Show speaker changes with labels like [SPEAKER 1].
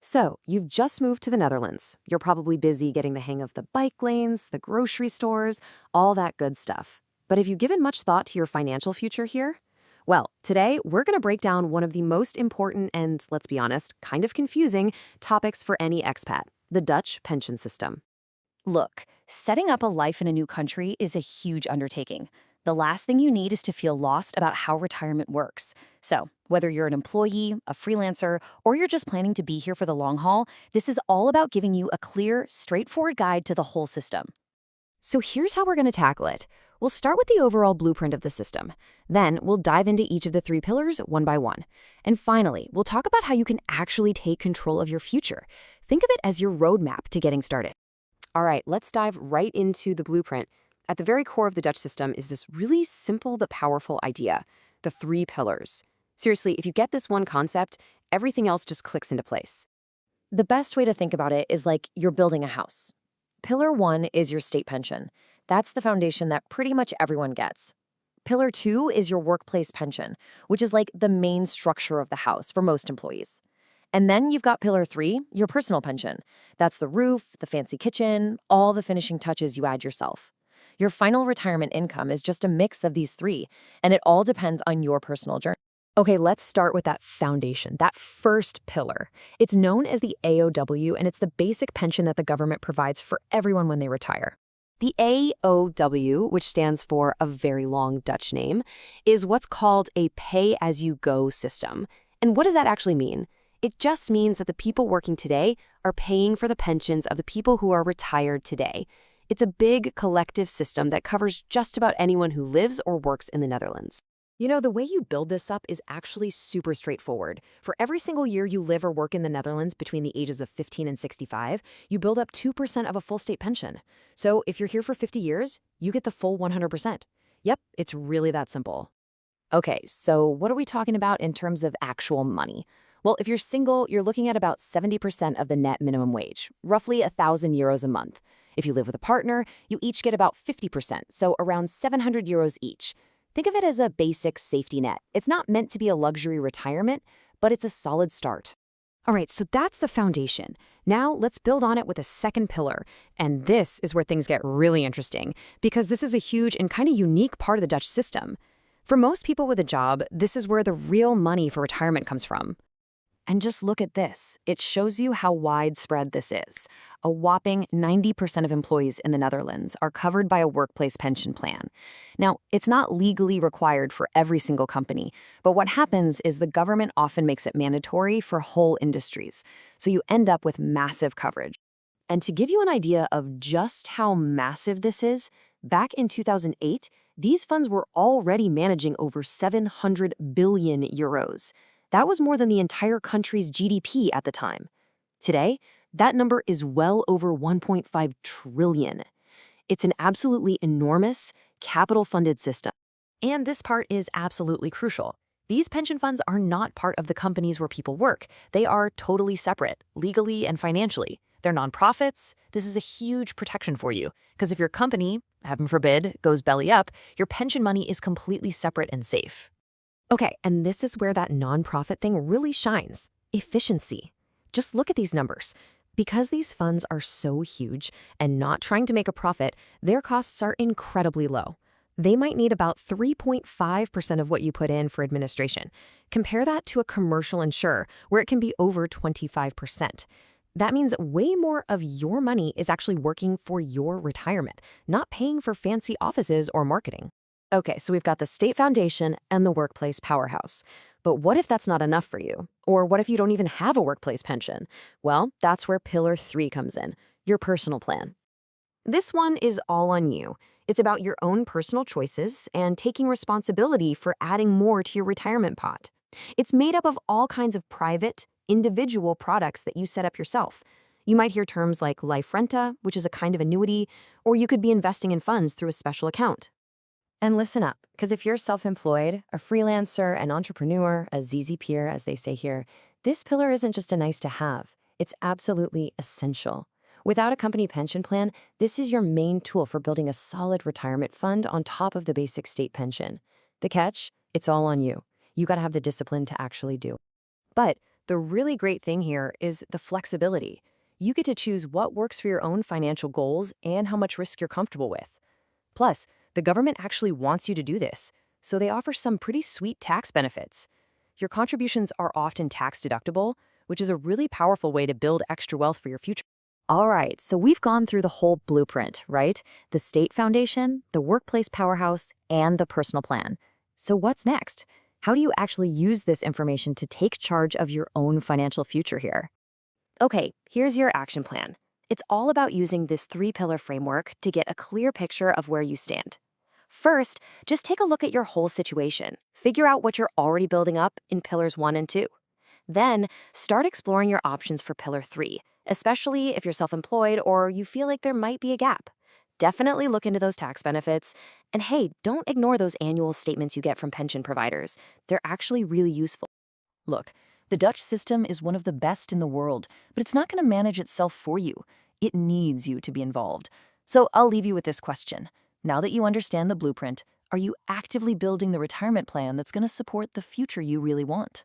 [SPEAKER 1] So, you've just moved to the Netherlands. You're probably busy getting the hang of the bike lanes, the grocery stores, all that good stuff. But have you given much thought to your financial future here? Well, today we're going to break down one of the most important and, let's be honest, kind of confusing topics for any expat, the Dutch pension system.
[SPEAKER 2] Look, setting up a life in a new country is a huge undertaking. The last thing you need is to feel lost about how retirement works. So, whether you're an employee, a freelancer, or you're just planning to be here for the long haul, this is all about giving you a clear, straightforward guide to the whole system.
[SPEAKER 1] So here's how we're going to tackle it. We'll start with the overall blueprint of the system. Then we'll dive into each of the three pillars one by one. And finally, we'll talk about how you can actually take control of your future. Think of it as your roadmap to getting started. All right, let's dive right into the blueprint. At the very core of the Dutch system is this really simple but powerful idea, the three pillars. Seriously, if you get this one concept, everything else just clicks into place.
[SPEAKER 2] The best way to think about it is like you're building a house. Pillar 1 is your state pension. That's the foundation that pretty much everyone gets. Pillar 2 is your workplace pension, which is like the main structure of the house for most employees. And then you've got Pillar 3, your personal pension. That's the roof, the fancy kitchen, all the finishing touches you add yourself. Your final retirement income is just a mix of these three, and it all depends on your personal journey.
[SPEAKER 1] Okay, let's start with that foundation, that first pillar. It's known as the AOW, and it's the basic pension that the government provides for everyone when they retire. The AOW, which stands for a very long Dutch name, is what's called a pay-as-you-go system. And what does that actually mean? It just means that the people working today are paying for the pensions of the people who are retired today. It's a big collective system that covers just about anyone who lives or works in the Netherlands. You know, the way you build this up is actually super straightforward. For every single year you live or work in the Netherlands between the ages of 15 and 65, you build up 2% of a full state pension. So if you're here for 50 years, you get the full 100%. Yep, it's really that simple. Okay, so what are we talking about in terms of actual money? Well, if you're single, you're looking at about 70% of the net minimum wage, roughly €1,000 a month. If you live with a partner, you each get about 50%, so around €700 each. Think of it as a basic safety net. It's not meant to be a luxury retirement, but it's a solid start. All right, so that's the foundation. Now let's build on it with a second pillar. And this is where things get really interesting, because this is a huge and kind of unique part of the Dutch system. For most people with a job, this is where the real money for retirement comes from. And just look at this. It shows you how widespread this is. A whopping 90% of employees in the Netherlands are covered by a workplace pension plan. Now, it's not legally required for every single company, but what happens is the government often makes it mandatory for whole industries, so you end up with massive coverage. And to give you an idea of just how massive this is, back in 2008, these funds were already managing over 700 billion euros. That was more than the entire country's GDP at the time. Today, that number is well over 1.5 trillion. It's an absolutely enormous, capital-funded system. And this part is absolutely crucial. These pension funds are not part of the companies where people work. They are totally separate, legally and financially. They're nonprofits. This is a huge protection for you, because if your company, heaven forbid, goes belly up, your pension money is completely separate and safe. Okay, and this is where that nonprofit thing really shines. Efficiency. Just look at these numbers. Because these funds are so huge and not trying to make a profit, their costs are incredibly low. They might need about 3.5% of what you put in for administration. Compare that to a commercial insurer, where it can be over 25%. That means way more of your money is actually working for your retirement, not paying for fancy offices or marketing. Okay, so we've got the state foundation and the workplace powerhouse. But what if that's not enough for you? Or what if you don't even have a workplace pension? Well, that's where Pillar 3 comes in, your personal plan. This one is all on you. It's about your own personal choices and taking responsibility for adding more to your retirement pot. It's made up of all kinds of private, individual products that you set up yourself. You might hear terms like life renta, which is a kind of annuity, or you could be investing in funds through a special account. And listen up, because if you're self-employed, a freelancer, an entrepreneur, a ZZP'er, as they say here, this pillar isn't just a nice to have. It's absolutely essential. Without a company pension plan, this is your main tool for building a solid retirement fund on top of the basic state pension. The catch? It's all on you. You got to have the discipline to actually do it. But The really great thing here is the flexibility. You get to choose what works for your own financial goals and how much risk you're comfortable with. Plus, the government actually wants you to do this, so they offer some pretty sweet tax benefits. Your contributions are often tax deductible, which is a really powerful way to build extra wealth for your future.
[SPEAKER 2] All right, so we've gone through the whole blueprint, right? The state foundation, the workplace powerhouse, and the personal plan. So what's next? How do you actually use this information to take charge of your own financial future here? Okay, here's your action plan. It's all about using this three-pillar framework to get a clear picture of where you stand. First, just take a look at your whole situation. Figure out what you're already building up in pillars 1 and 2. Then, start exploring your options for pillar 3, especially if you're self-employed or you feel like there might be a gap. Definitely look into those tax benefits. And hey, don't ignore those annual statements you get from pension providers. They're actually really useful.
[SPEAKER 1] Look, the Dutch system is one of the best in the world, but it's not going to manage itself for you. It needs you to be involved. So I'll leave you with this question. Now that you understand the blueprint, are you actively building the retirement plan that's going to support the future you really want?